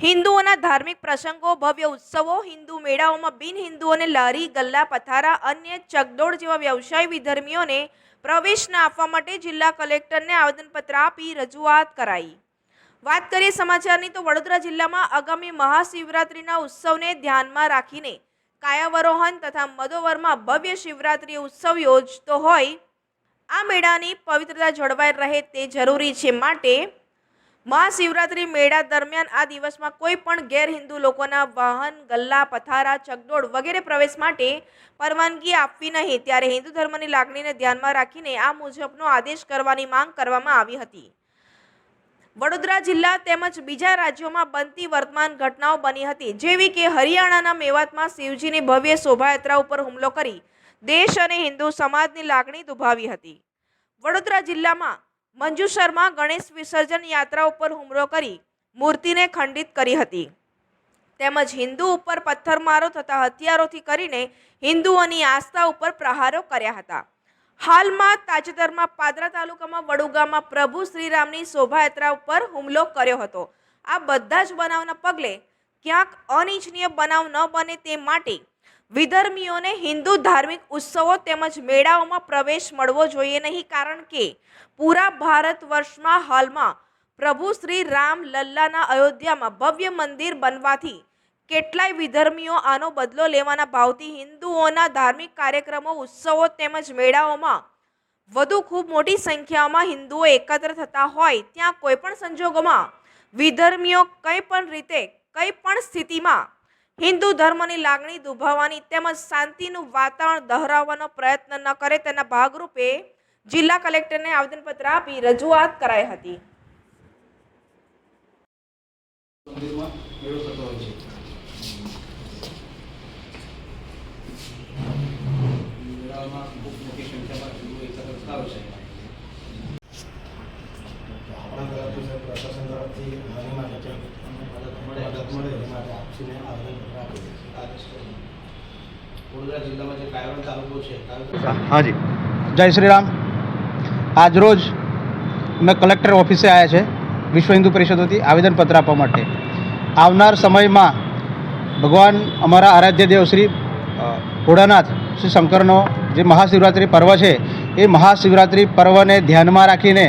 હિન્દુઓના ધાર્મિક પ્રસંગો, ભવ્ય ઉત્સવો, હિન્દુ મેળાઓમાં બિન હિન્દુઓને લારી, ગલ્લા, પથારા, અન્ય ચકડોળ જેવા વ્યવસાય વિધર્મીઓને પ્રવેશ ન આપવા માટે જિલ્લા કલેક્ટરને આવેદનપત્ર આપી રજૂઆત કરાઈ। વાત કરીએ સમાચારની તો વડોદરા જિલ્લામાં આગામી મહાશિવરાત્રિના ઉત્સવને ધ્યાનમાં રાખીને કાયાવરોહન તથા મદોવરમાં ભવ્ય શિવરાત્રિ ઉત્સવ યોજતો હોય આ મેળાની પવિત્રતા જળવાઈ રહે તે જરૂરી છે। માટે મહાશિવરાત્રિ મેળા દરમિયાન આ દિવસમાં કોઈ પણ ગેર હિન્દુ લોકોના વાહન, ગલ્લા, પથારા, ચકડોળ વગેરે પ્રવેશ માટે પરવાનગી આપવી નહીં। ત્યારે હિન્દુ ધર્મની લાગણીને ધ્યાનમાં રાખીને આ મુજબનો આદેશ કરવાની માંગ કરવામાં આવી હતી। વડોદરા જિલ્લા તેમજ બીજા રાજ્યોમાં બનતી વર્તમાન ઘટનાઓ બની હતી, જેવી કે હરિયાણાના મેવાતમાં શિવજીની ભવ્ય શોભાયાત્રા ઉપર હુમલો કરી દેશ અને હિન્દુ સમાજની લાગણી દુભાવી હતી। વડોદરા જિલ્લામાં મંજુસરમાં ગણેશ વિસર્જન યાત્રા ઉપર હુમલો કરી મૂર્તિને ખંડિત કરી હતી, તેમજ હિન્દુ ઉપર પથ્થરમારો તથા હથિયારોથી કરીને હિન્દુઓની આસ્થા ઉપર પ્રહારો કર્યા હતા। હાલમાં તાજેતરમાં પાદરા તાલુકામાં વડુ ગામમાં પ્રભુ શ્રીરામની શોભાયાત્રા ઉપર હુમલો કર્યો હતો। આ બધા જ બનાવના પગલે ક્યાંક અનિચ્છનીય બનાવ ન બને તે માટે વિધર્મીઓને હિન્દુ ધાર્મિક ઉત્સવો તેમજ મેળાઓમાં પ્રવેશ મળવો જોઈએ નહીં, કારણ કે પૂરા ભારત વર્ષમાં હાલમાં પ્રભુ શ્રી રામ લલ્લાના અયોધ્યામાં ભવ્ય મંદિર બનવાથી કેટલાય વિધર્મીઓ આનો બદલો લેવાના ભાવથી હિન્દુઓના ધાર્મિક કાર્યક્રમો, ઉત્સવો તેમજ મેળાઓમાં વધુ ખૂબ મોટી સંખ્યામાં હિન્દુઓ એકત્ર થતા હોય ત્યાં કોઈ પણ સંજોગોમાં વિધર્મીઓ કંઈ પણ રીતે, કંઈ પણ સ્થિતિમાં હિન્દુ ધર્મની લાગણી દુભાવવાની તેમજ શાંતિનું વાતાવરણ દોહરાવવાનો પ્રયત્ન ન કરે તેના ભાગરૂપે જિલ્લા કલેક્ટરને આવેદનપત્ર આપી રજૂઆત કરાઈ હતી। हाँ जी, जय श्री राम। आज रोज मैं कलेक्टर ऑफिसे आया है विश्व हिंदू परिषद होती आवेदनपत्र आपवा माटे। आवनार समय में भगवान अमरा आराध्य देव श्री भोळानाथ श्री शंकरनो जे महाशिवरात्रि पर्व है ये महाशिवरात्रि पर्व ने ध्यान में राखीने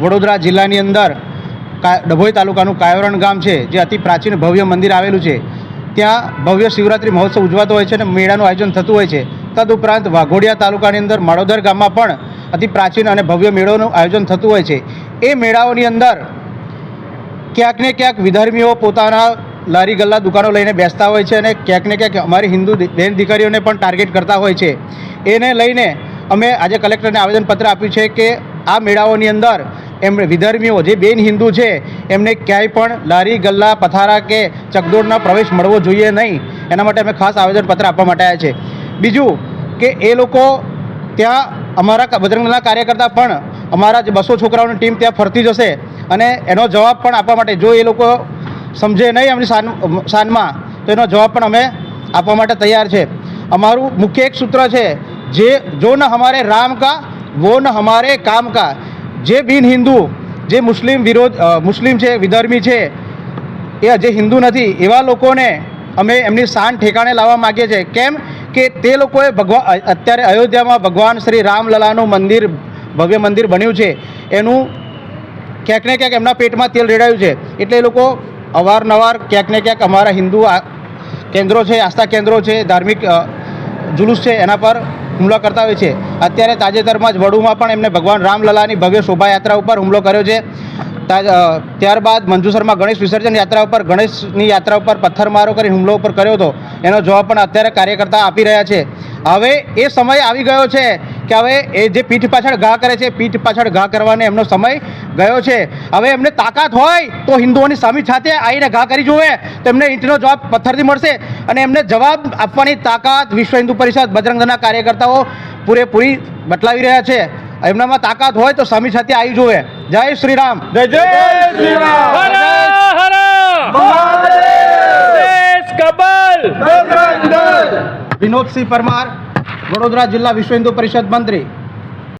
वडोदरा जिल्लानी अंदर डभोई तालुकानुं कायवरण गाम है जे अति प्राचीन भव्य मंदिर आवेलुं छे। त्यां भव्य शिवरात्रि महोत्सव उजवातो होय छे अने मेळानुं आयोजन थतुं होय छे। तदुपरांत वाघोडिया तालुकानी अंदर माळोदर गाममां पण अति प्राचीन अने भव्य मेळोनुं आयोजन थतुं होय छे। ए मेळाओनी अंदर क्यांक ने क्यांक विधर्मीओ पोताना लारी गल्ला दुकानों लईने बेसता होय छे अने क्यांक ने क्यांक अमारी हिंदू बेन दीकरीओने पण टार्गेट करता होय छे। एने लईने अमे आजे कलेक्टरने आवेदनपत्र आप्युं छे के आ मेळाओनी अंदर एमणे विधर्मीओ जे बेन हिंदू है एमने क्यांय पण लारी, गल्ला, पथारा के चकदोड़ना प्रवेश मळवो जोईए नहीं, एना माटे अमे खास आवेदनपत्र आपवा माटे आव्या छे। बीजू के ए लोको त्यां अमारा बजरंगदळना कार्यकर्ता पण अमारा जे 200 छोकराओनी टीम त्यां फरती जशे अने एनो जवाब पण आपवा माटे जो ए लोको समझे नहीं एमनी शानमा तो एनो जवाब पण अमे आपवा माटे तैयार छे। अमारुं मुख्य एक सूत्र है जे जो न हमारे राम का वो न हमारे काम का। जे बिन हिंदू जे मुस्लिम विरोध मुस्लिम है विधर्मी है ये जे हिंदू नहीं एवा लोकोने अमे एमनी शान ठेकाणे लाववा मांगीए छे। केम के ते लोकोए भगवान अत्यारे अयोध्या में भगवान श्री रामललानुं मंदिर भव्य मंदिर बन्युं छे एनुं क्यांक ने क्यांक एमना पेटमां तेल रेड़ायुं छे एटले ए लोको अवारनवार क्यांक ने क्यांक अमारा हिंदू केन्द्रों है, आस्था केन्द्रों है, धार्मिक जुलूस है एना पर हुमला करता होय छे। अत्यारे ताजेतरमां ज वडुमां पण एमणे भगवान रामललानी भव्य शोभायात्रा पर हुमलो कर्यो छे। त्यारबाद मंजूसरमा गणेश विसर्जन यात्रा पर गणेशनी यात्रा पर पत्थरमारो करीने हुमलो पर कर्यो हतो एनो जवाब पण अत्यारे कार्यकर्ता आपी रह्या छे। हवे ए समय आवी गयो छे के हवे ए जे पीठ पाछळ घा करे छे पीठ पाछळ घा करवाने एमनो समय गयो छे। हवे एमने ताकात होय तो हिंदुओनी सामी छाते आवीने घा करी जोवे तो एमने ईंटनो जवाब पत्थरथी मळशे अने एमने जवाब आपवानी ताकात विश्व हिंदू परिषद बजरंगदळना कार्यकर्ताओ पूरेपूरी बतलावी रह्या छे। एमनामां ताकात होय तो सामी छाती आई जोवे। जय श्री राम। जय जय श्री राम। हर हर महादेव। देश कबल विनोद सिंह परमार, वडोदरा जिला विश्व हिंदू परिषद मंत्री।